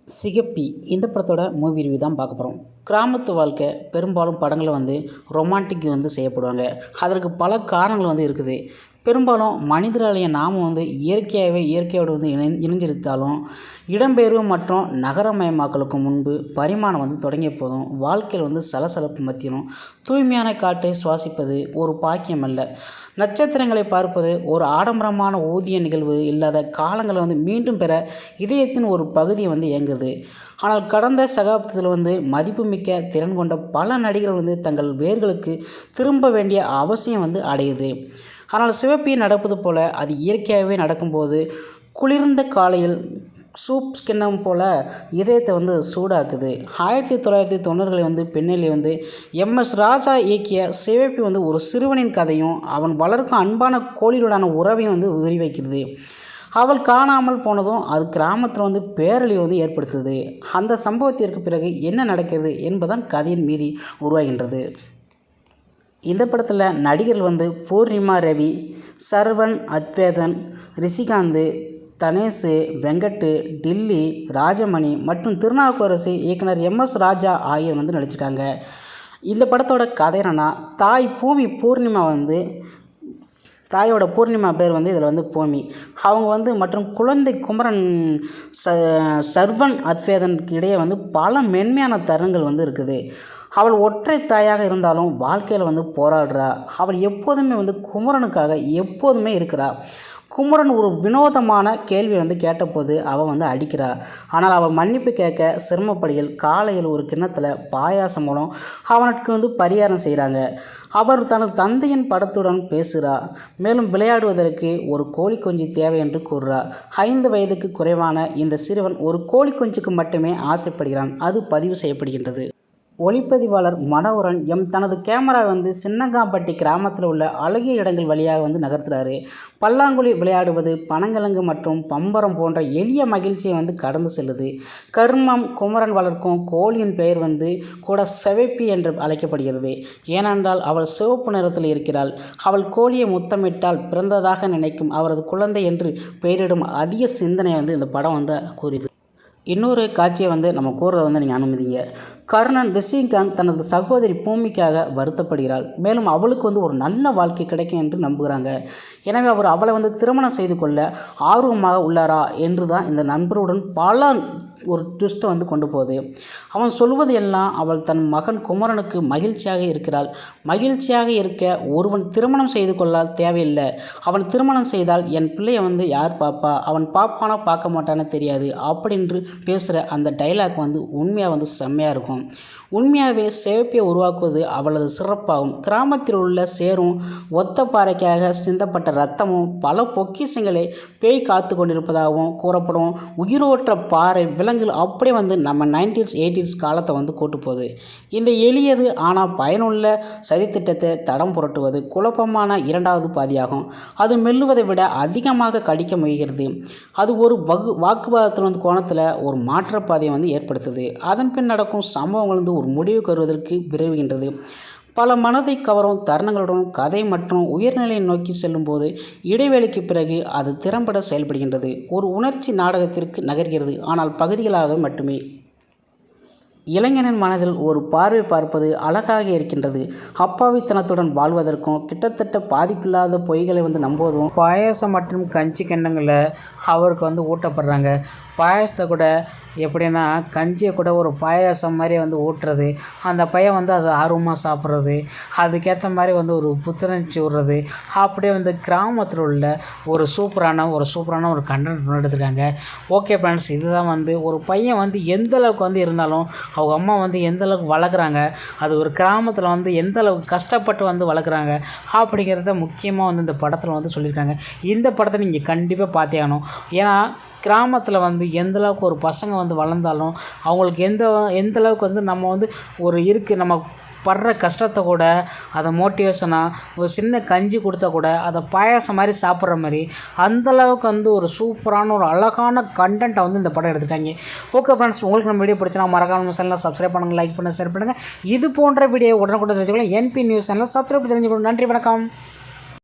சிகப்பி இந்த படத்தோட movie review தான் பார்க்க போகிறோம். கிராமத்து வாழ்க்கை பெரும்பாலும் படங்களில் ரொமான்டிக் செய்யப்படுவாங்க. அதற்கு பல காரணங்கள் இருக்குது. பெரும்பாலும் மனிதராலேயே நாம் இயற்கையோடு இணைஞ்சிருந்தாலும் இடம்பெயர்வு மற்றும் நகரமயமாக்கலுக்கு முன்பு பரிமாணம் தொடங்கிய போதும் வாழ்க்கையில் சலசலப்பு மத்தியிலும் தூய்மையான காற்றை சுவாசிப்பது ஒரு பாக்கியம் அல்ல. நட்சத்திரங்களை பார்ப்பது ஒரு ஆடம்பரமான ஊதிய நிகழ்வு இல்லாத காலங்களை மீண்டும் பெற இதயத்தின் ஒரு பகுதியை இயங்குது. ஆனால் கடந்த சகாப்தத்தில் மதிப்புமிக்க திறன் கொண்ட பல நடிகர்கள் தங்கள் வேர்களுக்கு திரும்ப வேண்டிய அவசியம் அடையுது. ஆனால் சிவப்பி நடப்பது போல் அது இயற்கையாகவே நடக்கும்போது குளிர்ந்த காலையில் சூப் கிண்ணம் போல் இதயத்தை சூடாக்குது. 1990களில் பின்னணியில் MS ராஜா இயக்கிய சிவப்பி ஒரு சிறுவனின் கதையும் அவன் வளர்க்கும் அன்பான கோழியுடான உறவையும் விரிவைக்கிறது. அவள் காணாமல் போனதும் அது கிராமத்தில் பேரழிவு ஏற்படுத்துது. அந்த சம்பவத்திற்கு பிறகு என்ன நடக்கிறது என்பதுதான் கதையின் மீதி உருவாகின்றது. இந்த படத்தில் நடிகர்கள் பூர்ணிமா ரவி, சரவண் அத்வேதன், ரிஷிகாந்த், தனேஷ், வெங்கட், டில்லி, ராஜமணி மற்றும் திருநாவுக்கரசு, இயக்குனர் MS ராஜா ஆகியோர் நடிச்சிருக்காங்க. இந்த படத்தோட கதை என்னன்னா, தாய் பூர்ணிமா தாயோட பூர்ணிமா பேர் இதில் பூமி. அவங்க மற்றும் குழந்தை குமரன் சர்வன் அத்வேதனுக்கு இடையே பல மென்மையான தருணங்கள் இருக்குது. அவள் ஒற்றை தாயாக இருந்தாலும் வாழ்க்கையில் போராடுறா. அவள் எப்போதுமே குமரனுக்காக எப்போதுமே இருக்கிறா. குமரன் ஒரு வினோதமான கேள்வி கேட்டபோது அவள் அடிக்கிறா. ஆனால் அவள் மன்னிப்பு கேட்க சிரமப்படுகையில் காலையில் ஒரு கிண்ணத்தில் பாயாசம் மூலம் அவனுக்கு பரிகாரம் செய்கிறாங்க. அவர் தனது தந்தையின் படத்துடன் பேசுகிறார். மேலும் விளையாடுவதற்கு ஒரு கோழி குஞ்சு தேவை என்று கூறுகிறார். 5 வயதுக்கு குறைவான இந்த சிறுவன் ஒரு கோழி குஞ்சுக்கு மட்டுமே ஆசைப்படுகிறான். அது பதிவு செய்யப்படுகின்றது. ஒளிப்பதிவாளர் மனோகரன் தனது கேமரா சின்னங்காம்பட்டி கிராமத்தில் உள்ள அழகிய இடங்கள் வழியாக நகர்த்துறாரு. பல்லாங்குழி விளையாடுவது, பனங்கிழங்கு மற்றும் பம்பரம் போன்ற எளிய மகிழ்ச்சியை கடந்து செல்லுது. கர்மம் குமரன் வளர்க்கும் கோழியின் பெயர் கூட சிவப்பி என்று அழைக்கப்படுகிறது. ஏனென்றால் அவள் சிவப்பு நிறத்தில் இருக்கிறாள். அவள் கோழியை முத்தமிட்டால் பிறந்ததாக நினைக்கும் அவரது குழந்தை என்று பெயரிடும் அதிக சிந்தனை இந்த படம் கூறியது. இன்னொரு காட்சியை நம்ம கூறுறதை நீங்கள் அனுமதிங்க. கர்ணன் ரிஷிகாந்த் தனது சகோதரி பூமிக்காக வருத்தப்படுகிறாள். மேலும் அவளுக்கு ஒரு நல்ல வாழ்க்கை கிடைக்கும் என்று நம்புகிறாங்க. எனவே அவர் அவளை திருமணம் செய்து கொள்ள ஆர்வமாக உள்ளாரா என்று தான் இந்த நண்பருடன் பல ஒரு ட்விஸ்ட்டை கொண்டு போகுது. அவன் சொல்வது எல்லாம் அவள் தன் மகன் குமரனுக்கு மகிழ்ச்சியாக இருக்கிறாள். மகிழ்ச்சியாக இருக்க ஒருவன் திருமணம் செய்து கொள்ள தேவையில்லை. அவன் திருமணம் செய்தால் என் பிள்ளையை யார் பார்ப்பா, அவன் பார்ப்பானோ பார்க்க மாட்டானோ தெரியாது அப்படின்று பேசுகிற அந்த டைலாக் உண்மையாக செம்மையாக இருக்கும். உண்மையாகவே சிவப்பியை உருவாக்குவது அவளது சிறப்பாகும். கிராமத்தில் உள்ள சேரும் ஒத்த பாறைக்காக சிந்தப்பட்ட இரத்தமும் பல பொக்கிஷங்களை பேய் காத்து கொண்டிருப்பதாகவும் கூறப்படும். உயிரோற்ற பாறை விலங்குகள் அப்படியே நம்ம 90s 80s காலத்தை கூட்டு போகுது. இந்த எளியது ஆனால் பயனுள்ள சதித்திட்டத்தை தடம் புரட்டுவது குழப்பமான இரண்டாவது பாதியாகும். அது மெல்லுவதை விட அதிகமாக கடிக்க முயல்கிறது. அது ஒரு வாக்குவாதத்தில் கோணத்தில் ஒரு மாற்றப்பாதையை ஏற்படுத்துது. அதன் பின் நடக்கும் சம்பவங்கள் ஒரு முடிவு கருவதற்கு விரைவுகின்றது. பல மனதை கவரும் தருணங்களுடன் கதை மற்றும் உயர்நிலையை நோக்கி செல்லும்போது இடைவேளைக்கு பிறகு அது திறம்பட செயல்படுகின்றது. ஒரு உணர்ச்சி நாடகத்திற்கு நகர்கிறது, ஆனால் பகுதிகளாக மட்டுமே. இளைஞனின் மனதில் ஒரு பார்வை பார்ப்பது அழகாக இருக்கின்றது. அப்பாவித்தனத்துடன் வாழ்வதற்கும் கிட்டத்தட்ட பாதிப்பில்லாத பொய்களை நம்புவதும். பாயாசம் மற்றும் கஞ்சி கிண்ணங்களை அவருக்கு ஊட்டப்படுறாங்க. பாயாசத்தை கூட எப்படின்னா கஞ்சியை கூட ஒரு பாயாசம் மாதிரி ஊட்டுறது. அந்த பையன் அதை ஆர்வமாக சாப்பிட்றது, அதுக்கேற்ற மாதிரி ஒரு புத்துணர்ச்சி விடுறது. அப்படியே கிராமத்தில் உள்ள ஒரு சூப்பரான ஒரு கண்டென்ட் எடுத்துருக்காங்க. ஓகே ஃப்ரெண்ட்ஸ், இதுதான் ஒரு பையன் எந்த அளவுக்கு இருந்தாலும் அவங்க அம்மா எந்த அளவுக்கு வளர்க்குறாங்க, அது ஒரு கிராமத்தில் எந்த அளவுக்கு கஷ்டப்பட்டு வளர்க்குறாங்க அப்படிங்கிறத முக்கியமாக இந்த படத்தில் சொல்லியிருக்காங்க. இந்த படத்தை நீங்கள் கண்டிப்பாக பார்த்தே ஆகணும். ஏன்னா கிராமத்தில் எந்த அளவுக்கு ஒரு பசங்க வளர்ந்தாலும் அவங்களுக்கு எந்த அளவுக்கு நம்ம ஒரு இருக்குது, நம்ம படுற கஷ்டத்தை கூட அதை மோட்டிவேஷனாக ஒரு சின்ன கஞ்சி கொடுத்தா கூட அதை பாயாசம் மாதிரி சாப்பிட்ற மாதிரி அந்தளவுக்கு ஒரு சூப்பரான ஒரு அழகான கண்டென்ட்டை இந்த படம் எடுத்துட்டாங்க. ஓகே ஃப்ரெண்ட்ஸ், உங்களுக்கு நம்ம வீடியோ பிடிச்சினா மறக்காம சேனலை சப்ஸ்கிரைப் பண்ணுங்கள், லைக் பண்ணுங்கள், ஷேர் பண்ணுங்கள். இது போன்ற வீடியோ உடனுக்குடன் தெரிஞ்சுக்கலாம். NP நியூஸ் சேனலை சப்ஸ்கிரைப் தெரிஞ்சுக்கணும். நன்றி, வணக்கம்.